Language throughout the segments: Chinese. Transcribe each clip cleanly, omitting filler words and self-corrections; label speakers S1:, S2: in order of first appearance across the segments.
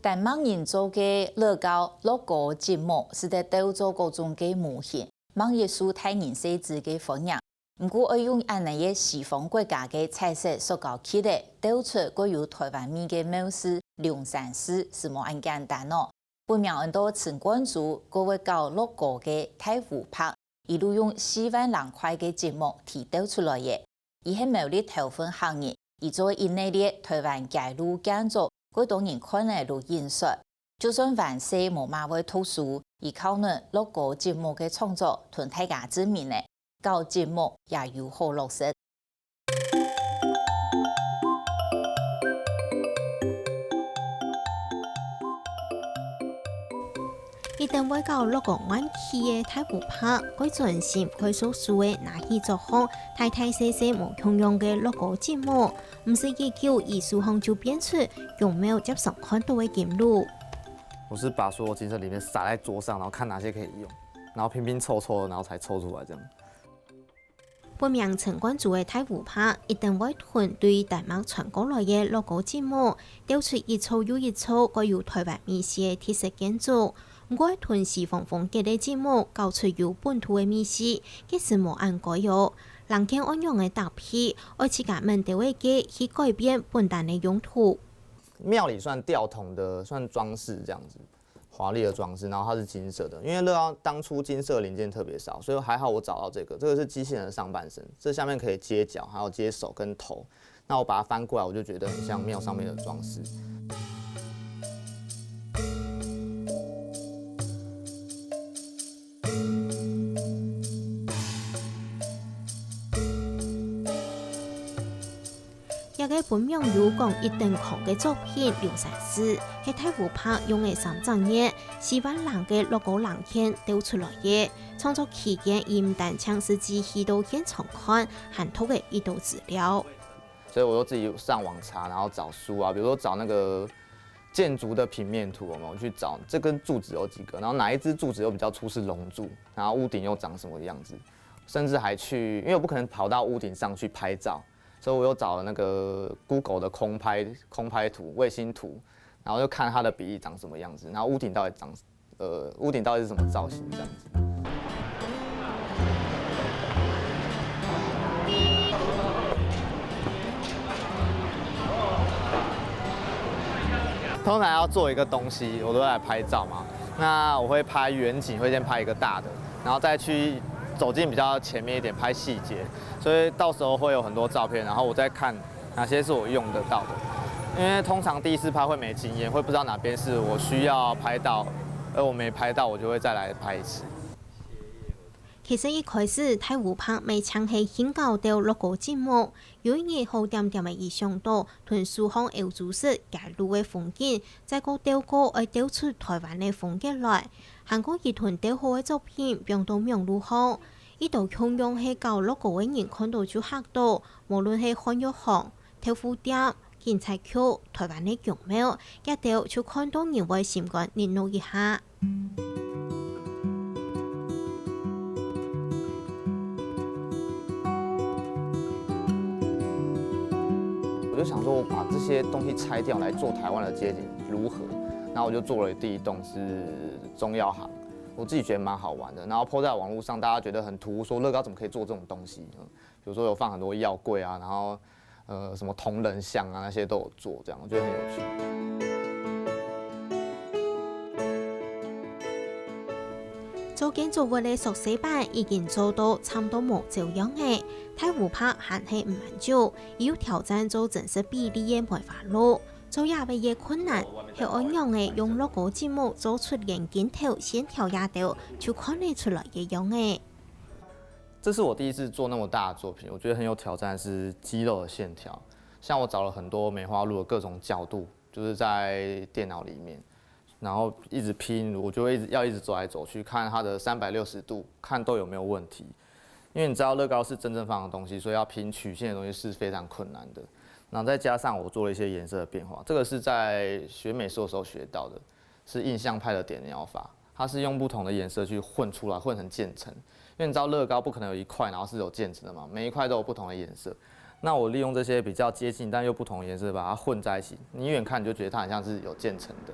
S1: 但盲人做嘅乐高logo 节目是在雕做各种嘅模型，盲艺术太人设置嘅方样。不过，要用安尼嘅西方国家嘅彩色塑胶起来，雕出具有台湾味嘅美食凉山市是冇咁简单哦。本名很多陈关注各位搞 logo 嘅太湖拍，一路用4万人块嘅节目提雕出来嘅，而係某啲头份行业，而做因内列台湾街路建筑。嗰當然看嚟都現實，就算凡事冇馬會圖書，而靠呢logo節目嘅創作同大家知名咧，搞節目也如何落實。
S2: 一定會搞logo灣區嘅太湖拍，佢專心佢所屬嘅拿去做好大大細細無共用嘅logo節目，唔是研究藝術行就變出有沒有接上看到嘅記錄。
S3: 我是把所有金色里面撒在桌上，然後看哪些可以用，然後拼拼湊湊，然後才抽出來這樣。
S2: 本名陳冠祖嘅太湖拍，一定會團對大馬傳過來嘅logo節目，雕出一組又一組具有台灣美食嘅特色建築。我屯西方風格嘅節目，搞出有本土嘅美食，佢是無按過有，人見按樣嘅搭配，而自家們都會嘅去改變本單嘅用途。
S3: 廟裡算吊桶的，算裝飾這樣子，華麗的裝飾，然後它是金色的，因為樂高當初金色零件特別少，所以還好我找到這個是機器人的上半身，這下面可以接腳，還有接手跟頭，那我把它翻過來，我就覺得很像廟上面的裝飾。
S2: 一個本名有講一定狂嘅作品《涼山寺》，係太湖拍用嘅3張頁，4萬人嘅logo人片雕出來嘅。創作期間，亦唔單槍是自己到現場看，還偷嘅一道資料。
S3: 所以我就自己上網查，然後找書啊，比如說找那個建築的平面圖，我去找這根柱子有幾個，然後哪一支柱子又比較粗是龍柱，然後屋頂又長什麼樣子，甚至還去，因為我不可能跑到屋頂上去拍照。所以我又找了那個 Google 的空拍圖、衛星圖，然後就看它的比例長什麼樣子，然後屋頂到底是什麼造型這樣子。通常要做一個東西，我都會來拍照嘛。那我會拍遠景，會先拍一個大的，然後再去走進比較前面一點拍細節，所以到時候會有很多照片，然後我再看哪些是我用得到的。因為通常第一次拍會沒經驗，會不知道哪邊是我需要拍到，而我沒拍到，我就會再來拍一次。
S2: 其實一開始太湖拍未曾係先搞到logo節目，有一日好點點嘅意想到，同蘇杭歐洲式街路嘅風景，再個雕過而雕出台灣嘅風格來。韓國一團雕好嘅作品，變到名路好，呢度共用係搞logo嘅人看到就嚇到，無論係漢藥行、豆腐店、建材區、台灣嘅宮廟，一到就看到人會心肝熱鬧一下。
S3: 我就想說，我把這些東西拆掉來做台灣的街景如何？然後我就做了第一棟是中藥行，我自己覺得蠻好玩的。然後 po 在網絡上，大家覺得很突兀，說樂高怎麼可以做這種東西？比如說有放很多藥櫃啊，然後什麼同人像啊，那些都有做，這樣我覺得很有趣。
S2: 做建築物嘅縮細版已經做到差唔多冇照樣嘅，太湖拍還係唔滿足，要挑戰做真實比例嘅梅花鹿。做也未嘢困難，係按樣嘅用logo節目做出眼鏡頭線條也到，就看得出來嘅樣嘅。
S3: 這是我第一次做那麼大的作品，我覺得很有挑戰，是肌肉的線條。像我找了很多梅花鹿的各種角度，就是在電腦裡面。然後一直拼，我就會一直走來走去，看它的360度，看都有沒有問題。因為你知道樂高是真正方的東西，所以要拼曲線的東西是非常困難的。然後再加上我做了一些顏色的變化，這個是在學美術的時候學到的，是印象派的點描法。它是用不同的顏色去混出來，混成漸層。因為你知道樂高不可能有一塊然後是有漸層的嘛，每一塊都有不同的顏色。那我利用这些比较接近但又不同的颜色，把它混在一起，你远看你就觉得它很像是有渐层的。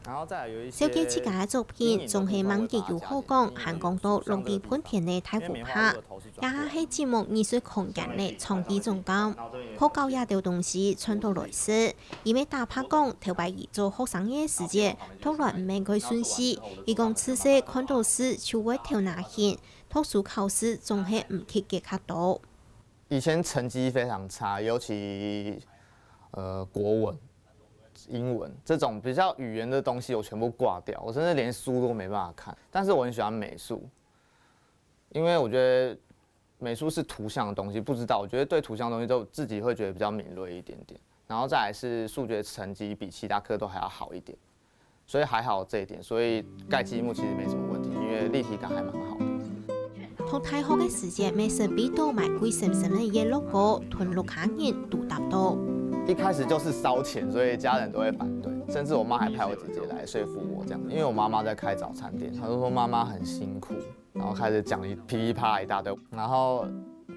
S3: 然后再来有一些
S2: 小姐自家的作品，仲係網頁有好講，涵講到陸地盆田的太湖拍，也係節目藝術空間的創意總監，好教也條東西傳到來時，因為大拍講頭擺而做學生嘅時節，突然唔免佢順勢，伊講此時看到時就會頭拿現，讀書考試仲係唔及嘅較多。
S3: 以前成績非常差，尤其國文、英文这种比较语言的东西，我全部挂掉，我甚至连书都没办法看。但是我很喜欢美术，因为我觉得美术是图像的东西，不知道，我觉得对图像的东西都自己会觉得比较敏锐一点点。然後再來是數學成績比其他科都還要好一點，所以還好這一點，所以蓋積木其實沒什麼問題，因為立體感還蠻好的。
S2: 讀大學嘅時節，美術比到買貴深深嘅嘢 logo，屯陸下人都達到。
S3: 一開始就是燒錢，所以家人都會反對，甚至我媽還派我姐姐來說服我這樣，因為我媽媽在開早餐店，她就說媽媽很辛苦，然後開始講噼里啪啦一大堆，然後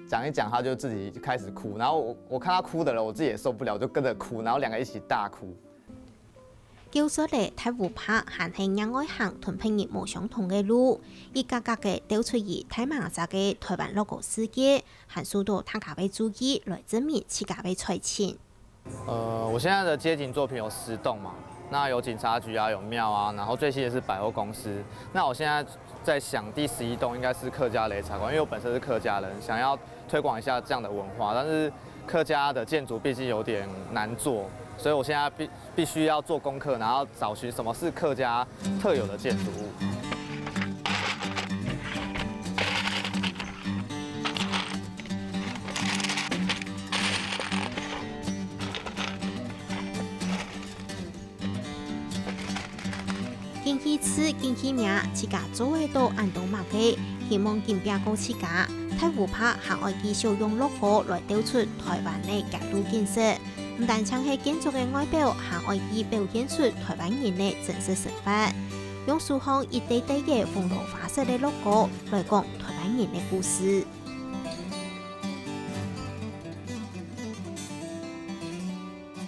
S3: 講一講，她就自己開始哭，然後我看她哭的了，我自己也受不了，就跟着哭，然後兩個一起大哭。
S2: 叫做咧太湖拍，限係另外行同平日無相同嘅路，一格格嘅掉出於太麻雜嘅台灣 logo 世界，限數到大家嘅注意來證明自家嘅才情。
S3: 我現在的街景作品有10棟嘛，那有警察局啊，有廟啊，然後最新的是百貨公司。那我現在在想第11棟應該是客家擂茶館，因為我本身是客家人，想要推廣一下這樣的文化，但是客家的建築畢竟有點難做，所以我現在必須要做功課，然後找尋什麼是客家特有的建築物。
S2: 經起此經起名，自家做得到按到馬嘅，希望見表告自家。太湖拍還愛繼續用 logo 來調出台灣嘅街道建設，唔但淨係建築嘅外表，還愛以表現出台灣人嘅真實身份，用書行一堆堆嘅豐富花色嘅 logo 來講台灣人嘅故事。